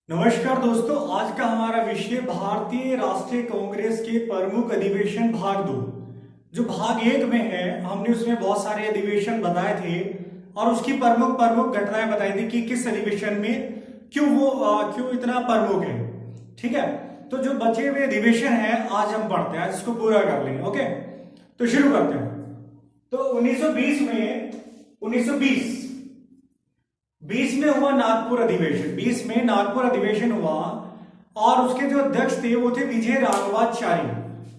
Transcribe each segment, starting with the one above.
नमस्कार दोस्तों, आज का हमारा विषय भारतीय राष्ट्रीय कांग्रेस के प्रमुख अधिवेशन भाग 2। जो भाग 1 में है, हमने उसमें बहुत सारे अधिवेशन बताए थे और उसकी प्रमुख प्रमुख घटनाएं बताई थी कि किस अधिवेशन में क्यों इतना प्रमुख है। ठीक है, तो जो बचे हुए अधिवेशन है आज हम पढ़ते हैं, इसको पूरा कर लेंगे। ओके, तो शुरू करते हैं। तो 1920 में हुआ नागपुर अधिवेशन। 20 में नागपुर अधिवेशन हुआ और उसके जो अध्यक्ष थे वो थे विजय राघवाचारी।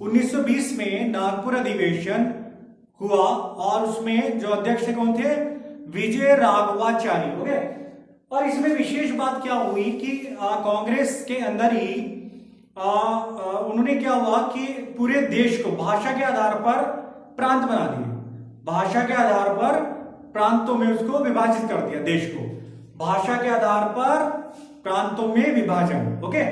1920 में नागपुर अधिवेशन हुआ और उसमें जो अध्यक्ष थे कौन थे? विजय राघवाचारी। ओके, और इसमें विशेष बात क्या हुई कि कांग्रेस के अंदर ही उन्होंने क्या हुआ कि पूरे देश को भाषा के आधार पर प्रांत बना दिए। भाषा के आधार पर प्रांतों में उसको विभाजित कर दिया। देश को भाषा के आधार पर प्रांतों में विभाजन। ओके,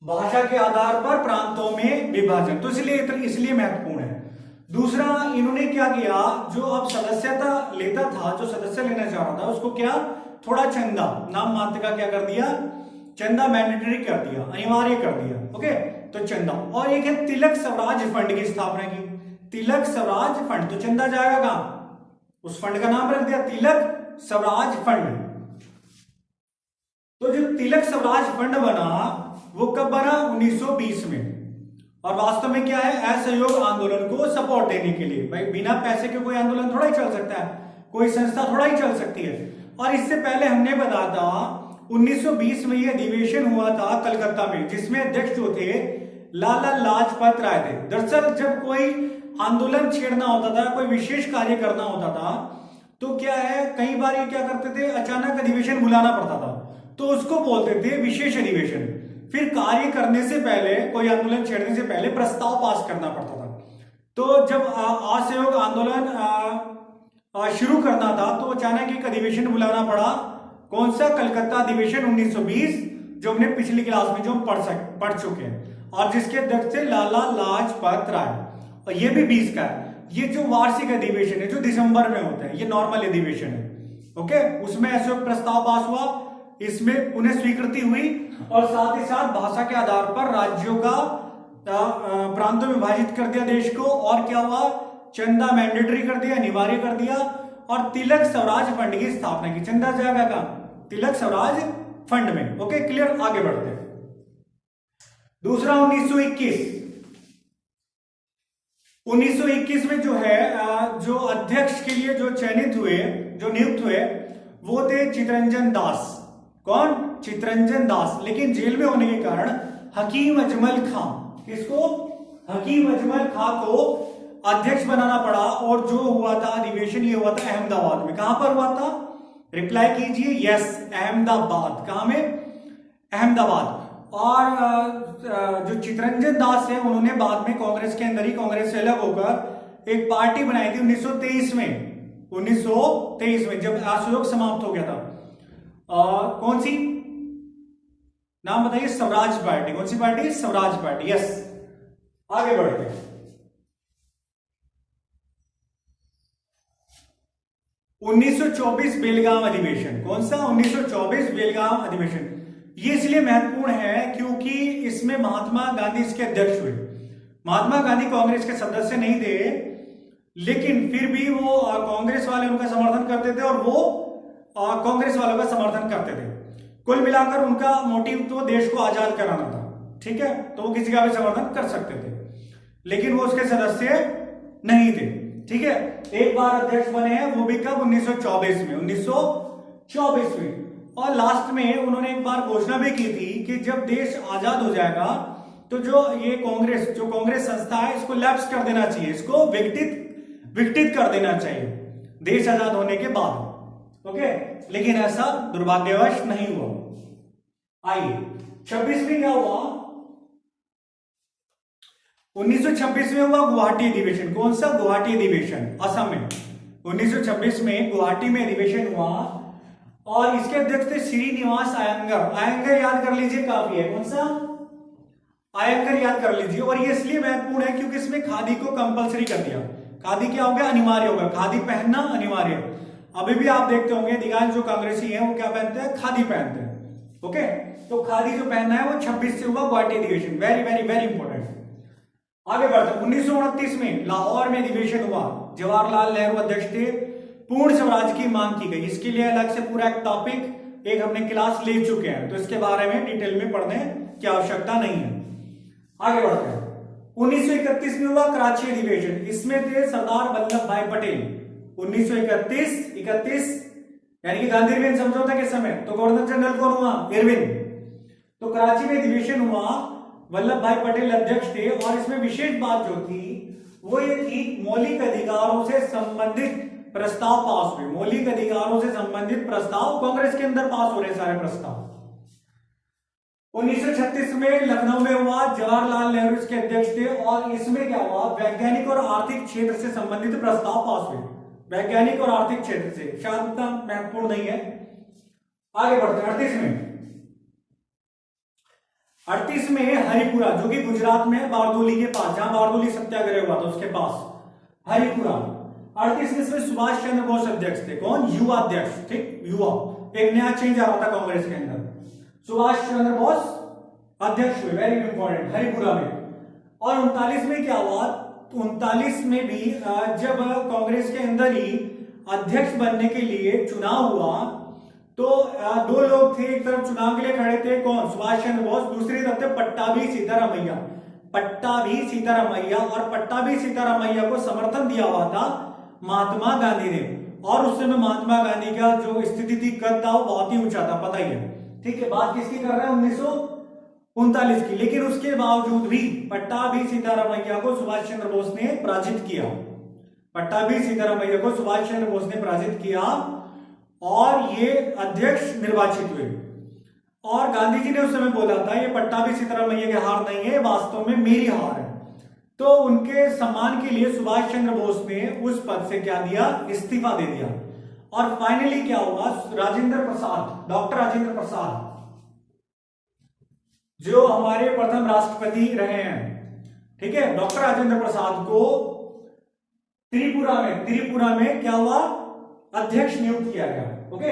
भाषा के आधार पर प्रांतों में विभाजन, तो इसलिए महत्वपूर्ण है। दूसरा, इन्होंने क्या किया, जो अब सदस्यता लेता था, जो सदस्य लेना चाह रहा था, उसको क्या थोड़ा चंदा, नाम मात्र का क्या कर दिया, चंदा मैंडेटरी कर दिया, अनिवार्य कर दिया। ओके, तो चंदा। और एक है तिलक स्वराज फंड की स्थापना की। तिलक स्वराज फंड, तो चंदा जाएगा कहां? उस फंड का नाम रख दिया तिलक स्वराज फंड। तो जो तिलक स्वराज फंड बना वो कब बना? 1920 में। और वास्तव में क्या है? असहयोग आंदोलन को सपोर्ट देने के लिए। भाई बिना पैसे के कोई आंदोलन थोड़ा ही चल सकता है, कोई संस्था थोड़ा ही चल सकती है। और इससे पहले हमने बताया था 1920 में यह अधिवेशन हुआ था कलकत्ता में, जिसमें अध्यक्ष जो थे लाला लाजपत राय थे। दरअसल जब कोई आंदोलन छेड़ना होता था, कोई विशेष कार्य करना होता था, तो क्या है, कई बार ये क्या करते थे, अचानक अधिवेशन बुलाना पड़ता था, तो उसको बोलते थे विशेष अधिवेशन। फिर कार्य करने से पहले, कोई आंदोलन छेड़ने से पहले प्रस्ताव पास करना पड़ता था। तो जब असहयोग आंदोलन शुरू करना था तो अचानक एक अधिवेशन बुलाना पड़ा। कौन सा? कलकत्ता अधिवेशन 1920, जो हमने पिछली क्लास में जो हम पढ़ चुके हैं, और जिसके अध्यक्ष थे लाला लाजपत राय। और ये भी 20 का है। ये जो वार्षिक अधिवेशन है जो दिसंबर में होता है, ये नॉर्मल अधिवेशन है। ओके, उसमें ऐसे प्रस्ताव पास हुआ, इसमें उन्हें स्वीकृति हुई और साथ ही साथ भाषा के आधार पर राज्यों का प्रांतों में विभाजित कर दिया देश को। और क्या हुआ? चंदा मैंडेटरी कर दिया, अनिवार्य कर दिया, और तिलक स्वराज फंड की स्थापना की। चंदा जाएगा का तिलक स्वराज फंड में। ओके, क्लियर, आगे बढ़ते हैं। दूसरा 1921 में जो है, जो अध्यक्ष के लिए जो चयनित हुए, जो नियुक्त हुए, वो थे चितरंजन दास। कौन? चितरंजन दास। लेकिन जेल में होने के कारण हकीम अजमल खां, किसको? हकीम अजमल खां को अध्यक्ष बनाना पड़ा। और जो हुआ था अधिवेशन, ये हुआ था अहमदाबाद में। कहां पर हुआ था? रिप्लाई कीजिए, यस, अहमदाबाद। कहां में? अहमदाबाद। और जो चितरंजन दास है, उन्होंने बाद में कांग्रेस के अंदर ही, कांग्रेस से अलग होकर एक पार्टी बनाई थी 1923 में। 1923 में जब असहयोग समाप्त हो गया था। कौन सी? नाम बताइए। स्वराज पार्टी। कौन सी पार्टी? Swaraj party, yes. आगे बढ़ते हैं। 1924 बेलगाम अधिवेशन। कौन सा? 1924 बेलगाम अधिवेशन। ये इसलिए महत्वपूर्ण है क्योंकि इसमें महात्मा गांधी इसके अध्यक्ष हुए। महात्मा गांधी कांग्रेस के सदस्य नहीं थे, लेकिन फिर भी वो कांग्रेस वाले उनका समर्थन करते थे और वो कांग्रेस वालों का समर्थन करते थे। कुल मिलाकर उनका मोटिव तो देश को आजाद कराना था। ठीक है, तो वो किसी का भी समर्थन कर सकते थे, लेकिन वो उसके सदस्य नहीं थे। ठीक है, एक बार अध्यक्ष बने हैं, वो भी कब? 1924 में। 1924 में। और लास्ट में उन्होंने एक बार घोषणा भी की थी कि जब देश आजाद हो जाएगा तो जो ये कांग्रेस संस्था है, इसको लैप्स कर देना चाहिए, इसको विघटित कर देना चाहिए देश आजाद होने के बाद। ओके, लेकिन ऐसा दुर्भाग्यवश नहीं हुआ। आइए 26 में क्या हुआ? 1926 में हुआ गुवाहाटी अधिवेशन। कौन सा? गुवाहाटी अधिवेशन, असम में। 1926 में गुवाहाटी में अधिवेशन हुआ और इसके अध्यक्ष थे श्रीनिवास अयंगर। अयंगर याद कर लीजिए, काफी है। कौन सा? अयंगर याद कर लीजिए। और ये इसलिए महत्वपूर्ण है क्योंकि इसमें खादी को कंपलसरी कर दिया। खादी क्या हो गया? अनिवार्य होगा। खादी पहनना अनिवार्य। अभी भी आप देखते होंगे अधिकांश जो कांग्रेसी हैं वो क्या पहनते हैं, खादी पहनते हैं। ओके, तो खादी जो पहनना है वो 26 से हुआ गुवाहाटी अधिवेशन, वेरी वेरी वेरी इंपॉर्टेंट। आगे बढ़ते 1929 में लाहौर में अधिवेशन हुआ, जवाहरलाल नेहरू अध्यक्ष थे, पूर्ण स्वराज की मांग की गई। इसके लिए अलग से पूरा एक टॉपिक एक हमने क्लास ले चुके हैं, तो इसके बारे में डिटेल में पढ़ने की आवश्यकता नहीं है। आगे बढ़ते हैं 1931 में हुआ कराची अधिवेशन, इसमें थे सरदार वल्लभ भाई पटेल। 1931 यानी कि गांधी इरविन समझौता के समय, तो गवर्नर जनरल कौन हुआ, इरविन। तो कराची में अधिवेशन हुआ, वल्लभ भाई पटेल अध्यक्ष थे, और इसमें विशेष बात जो थी वो ये थी मौलिक अधिकारों से संबंधित प्रस्ताव पास हुए। मौलिक अधिकारों से संबंधित प्रस्ताव कांग्रेस के अंदर पास हो रहे सारे प्रस्ताव। 1936 में लखनऊ में हुआ, जवाहरलाल नेहरू इसके अध्यक्ष थे, और इसमें क्या हुआ, वैज्ञानिक और आर्थिक क्षेत्र से संबंधित प्रस्ताव पास हुए। वैज्ञानिक और आर्थिक क्षेत्र से, शायद उतना महत्वपूर्ण नहीं है। आगे बढ़ते हैं 38 में हरिपुरा, जो कि गुजरात में बारदोली के पास, जहां बारदोली सत्याग्रह हुआ था उसके पास हरिपुरा। 38 में सुभाष चंद्र बोस अध्यक्ष थे। कौन, युवा अध्यक्ष, ठीक, युवा। एक नया चेंज आ रहा था कांग्रेस के अंदर, सुभाष चंद्र बोस अध्यक्ष हुए, वेरी इंपॉर्टेंट, हरिपुरा में। और 39 में क्या हुआ, 39 में भी जब कांग्रेस के अंदर ही अध्यक्ष बनने के लिए चुनाव हुआ, तो दो लोग थे, एक तरफ चुनाव के लिए खड़े थे, कौन, सुभाष चंद्र बोस, दूसरी तरफ थे पट्टाभी सीतारामैया। पट्टाभी सीतारामैया, और पट्टाभी सीतारामैया को समर्थन दिया हुआ था महात्मा गांधी ने, और उस समय महात्मा गांधी का जो स्थिति थी, कद था, वो बहुत ही ऊंचा था, पता ही है, ठीक है। बात किसकी कर रहे हैं, 1939 की। लेकिन उसके बावजूद भी पट्टाभी सीतारामैया को सुभाष चंद्र बोस ने पराजित किया। पट्टाभी सीतारामैया को सुभाष चंद्र बोस ने पराजित किया, और ये अध्यक्ष निर्वाचित हुए। और गांधी जी ने उस समय बोला था, ये पट्टाभी सीतारामैया की हार नहीं है, वास्तव में मेरी हार है। तो उनके सम्मान के लिए सुभाष चंद्र बोस ने उस पद से क्या दिया, इस्तीफा दे दिया। और फाइनली क्या हुआ, राजेंद्र प्रसाद, डॉक्टर राजेंद्र प्रसाद, जो हमारे प्रथम राष्ट्रपति रहे हैं, ठीक है, डॉक्टर राजेंद्र प्रसाद को त्रिपुरा में क्या हुआ, अध्यक्ष नियुक्त किया गया। ओके,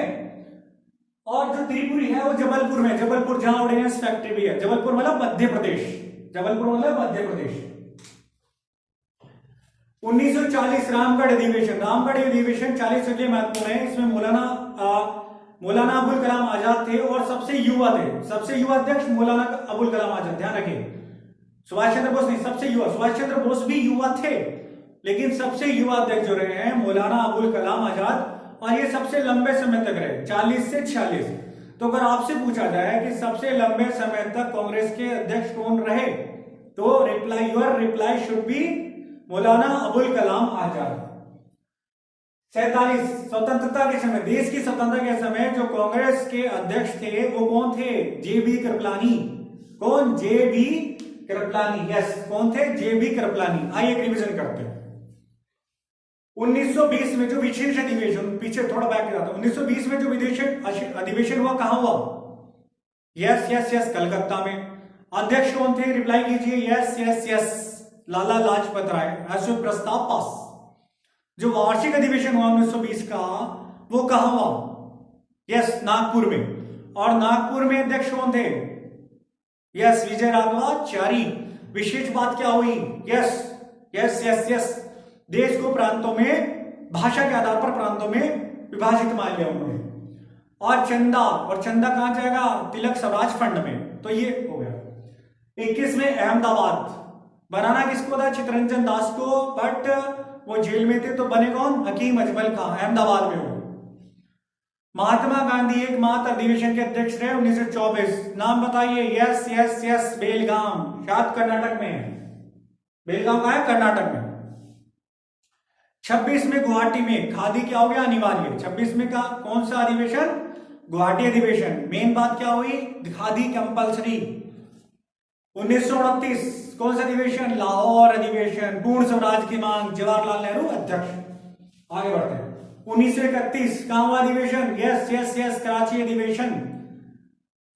और जो त्रिपुरी है वो जबलपुर में, जबलपुर जहां ऑर्डिनेंस फैक्ट्री भी है, जबलपुर मतलब मध्य प्रदेश, जबलपुर मतलब मध्य प्रदेश। 1940 रामगढ़ अधिवेशन 40 के लिए महत्वपूर्ण है। इसमें मौलाना अबुल कलाम आजाद थे, और सबसे युवा अध्यक्ष मौलाना अबुल कलाम आजाद, ध्यान रखिए, सुभाष चंद्र बोस नहीं, सबसे युवा। सुभाष चंद्र बोस भी युवा थे, लेकिन सबसे युवा अध्यक्ष जो रहे हैं मौलाना अबुल कलाम आजाद, और ये सबसे लंबे समय तक रहे, 40 से 46। तो अगर आपसे पूछा जाए कि सबसे लंबे समय तक कांग्रेस के अध्यक्ष कौन रहे, तो your reply should be Maulana Abul Kalam Azad. 47 स्वतंत्रता के समय, देश की स्वतंत्रता के समय जो कांग्रेस के अध्यक्ष थे वो कौन थे, जेबी कृपलानी। कौन, जेबी कृपलानी, यस, कौन थे, जेबी कृपलानी। आइए रिवीजन करते हैं। 1920 में जो विशेष अधिवेशन, पीछे थोड़ा बैक किया था, 1920 में जो विशेष अधिवेशन हुआ, कहां हुआ, यस, कलकत्ता में। अध्यक्ष कौन थे, रिप्लाई कीजिए, यस, लाला लाजपत राय। ऐसे प्रस्ताव पास। जो वार्षिक अधिवेशन हुआ 1920 का, वो कहां हुआ, यस, नागपुर में। और नागपुर में अध्यक्ष कौन थे, यस, विजय राघवाचारी। विशेष बात क्या हुई, यस, देश को प्रांतों में, भाषा के आधार पर प्रांतों में विभाजित मान लिया उन्होंने। और चंदा कहां जाएगा, तिलक स्वराज फंड में। तो ये हो गया। 21 में अहमदाबाद, बनाना किसको था, चितरंजन दास को, बट वो जेल में थे, तो बने कौन, हकीम अजमल खां, अहमदाबाद में हो। महात्मा गांधी एकमात्र अधिवेशन के अध्यक्ष रहे 1924। नाम बताइए, यस, बेलगाम, शायद कर्नाटक में है। बेलगाम कहां है, कर्नाटक में। 26 में गुवाहाटी में खादी क्या हो गया, अनिवार्य। 26 में का कौन सा अधिवेशन, गुवाहाटी अधिवेशन। मेन बात क्या हुई, खादी कंपलसरी। 1929 कौन सा अधिवेशन, लाहौर अधिवेशन, पूर्ण स्वराज की मांग, जवाहरलाल नेहरू अध्यक्ष। आगे बढ़ते हैं। 1931 कहां हुआ अधिवेशन, यस, कराची अधिवेशन।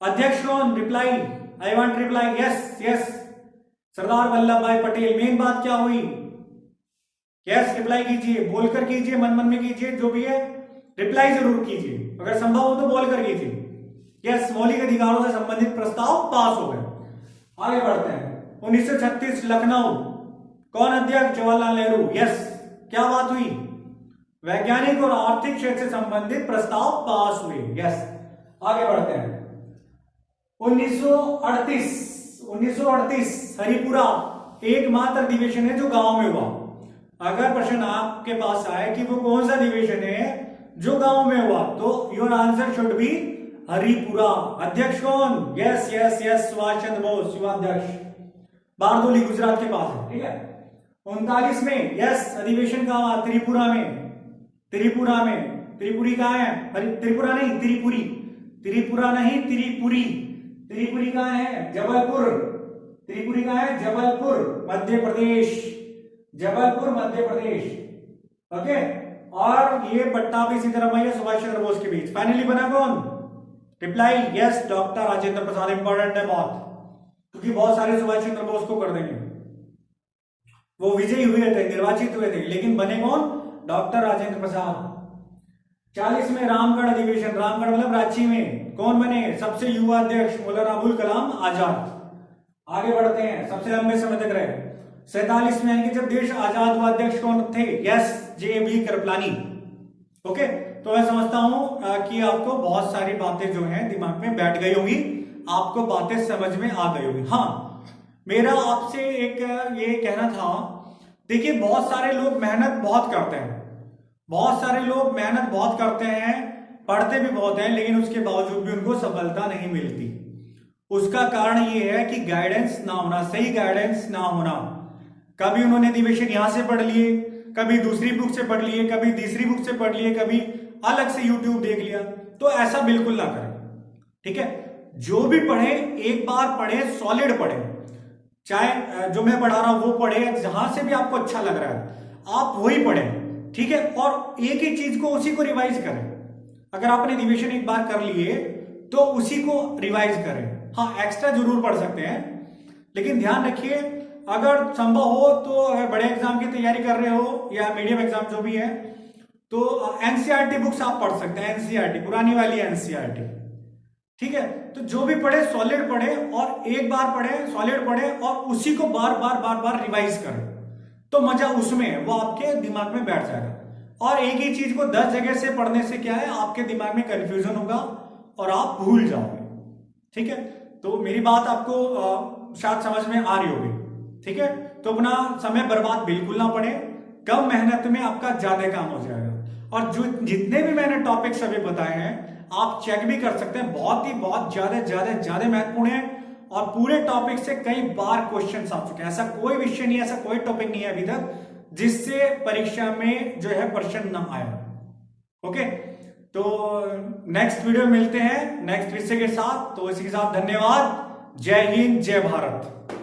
अध्यक्ष कौन, reply, I want reply, yes, Sardar Vallabh Bhai Patel. Main बात क्या हुई, यस, रिप्लाई कीजिए, बोलकर कीजिए, मन में कीजिए, जो भी है। रिप्लाई जरूर कीजिए, अगर संभव हो तो बोल कर कीजिए। यस, मौलिक अधिकारों से संबंधित प्रस्ताव पास हो गए। आगे बढ़ते हैं। 1936 लखनऊ, कौन अध्यक्ष? जवाहरलाल नेहरू। यस, क्या बात हुई? वैज्ञानिक और आर्थिक क्षेत्र से संबंधित प्रस्ताव पास हुए। यस, आगे बढ़ते हैं। 1938 हरिपुरा एकमात्र अधिवेशन है जो गांव में हुआ। अगर प्रश्न आपके पास आए कि वो कौन सा अधिवेशन है जो गांव में हुआ, तो your answer should be Haripura. अध्यक्ष कौन? Yes yes yes, Subhash Chandra Bose युवाध्यक्ष, Bardoli Gujarat के पास है। ठीक है। 39 में यस, अधिवेशन कहां हुआ? त्रिपुरा में। त्रिपुरा में, त्रिपुरी कहां है? त्रिपुरा नहीं, त्रिपुरी। त्रिपुरा नहीं, त्रिपुरी। त्रिपुरी कहां है? जबलपुर। त्रिपुरी कहां है? जबलपुर, मध्य प्रदेश। जबलपुर, मध्य प्रदेश। ओके। और ये पट्टाभी सिद्धरामैया सुभाष चंद्र बोस के बीच। फाइनली बना कौन? Reply yes, doctor Rajendra Prasad. Important है बहुत, क्योंकि बहुत सारे सुभाष चंद्र बोस को कर देंगे। वो विजयी हुए थे, निर्वाचित हुए थे, लेकिन बने कौन? डॉक्टर राजेंद्र प्रसाद। 40 में रामगढ़ अधिवेशन, रामगढ़ मतलब रांची में, कौन बने? सबसे युवा अध्यक्ष मौलाना अबुल कलाम आजाद। आगे बढ़ते हैं, सबसे लंबे समय तक रहे। 47 में यानी कि जब देश आजाद हुआ, अध्यक्ष कौन थे? Yes, JB. कृपलानी। ओके, तो मैं समझता हूं कि आपको बहुत सारी बातें जो हैं दिमाग में बैठ गई होंगी, आपको बातें समझ में आ गई होंगी। हाँ, मेरा आपसे एक ये कहना था, देखिए बहुत सारे लोग मेहनत बहुत करते हैं, बहुत सारे लोग मेहनत बहुत करते हैं, पढ़ते भी बहुत हैं, लेकिन उसके बावजूद भी उनको सफलता नहीं मिलती। उसका कारण ये है कि गाइडेंस ना होना, सही गाइडेंस ना होना। कभी उन्होंने अधिवेशन यहां से पढ़ लिए, कभी दूसरी बुक से पढ़ लिए, कभी तीसरी बुक से पढ़ लिए, कभी अलग से यूट्यूब देख लिया। तो ऐसा बिल्कुल ना करें। ठीक है, जो भी पढ़े एक बार पढ़े, सॉलिड पढ़े, चाहे जो मैं पढ़ा रहा हूं वो पढ़े, जहां से भी आपको अच्छा लग रहा है आप वही पढ़ें। ठीक है, और एक ही चीज को, उसी को रिवाइज करें। अगर आपने अधिवेशन एक बार कर लिए तो उसी को रिवाइज करें। हाँ, एक्स्ट्रा जरूर पढ़ सकते हैं, लेकिन ध्यान रखिए अगर संभव हो तो, अगर बड़े एग्जाम की तैयारी कर रहे हो या मीडियम एग्जाम जो भी है, तो एनसीईआरटी बुक्स आप पढ़ सकते हैं। एनसीईआरटी पुरानी वाली एनसीईआरटी। ठीक है, तो जो भी पढ़े सॉलिड पढ़े, और एक बार पढ़े सॉलिड पढ़े और उसी को बार बार बार बार रिवाइज करें, तो मजा उसमें है, वो आपके दिमाग में बैठ जाएगा। और एक ही चीज को 10 जगह से पढ़ने से क्या है, आपके दिमाग में कंफ्यूजन होगा और आप भूल जाओगे। ठीक है, तो मेरी बात आपको शायद समझ में आ रही होगी। ठीक है, तो अपना समय बर्बाद बिल्कुल ना पड़े, कम मेहनत में आपका ज्यादा काम हो जाएगा। और जो जितने भी मैंने टॉपिक्स अभी बताए हैं आप चेक भी कर सकते हैं, बहुत ज्यादा महत्वपूर्ण है, और पूरे टॉपिक से कई बार क्वेश्चंस आ चुके हैं। ऐसा कोई विषय नहीं है, ऐसा कोई टॉपिक नहीं है अभी तक जिससे परीक्षा में जो है प्रश्न ना आया। ओके, तो नेक्स्ट वीडियो मिलते हैं नेक्स्ट विषय के साथ। तो इसी के साथ धन्यवाद। जय हिंद, जय भारत।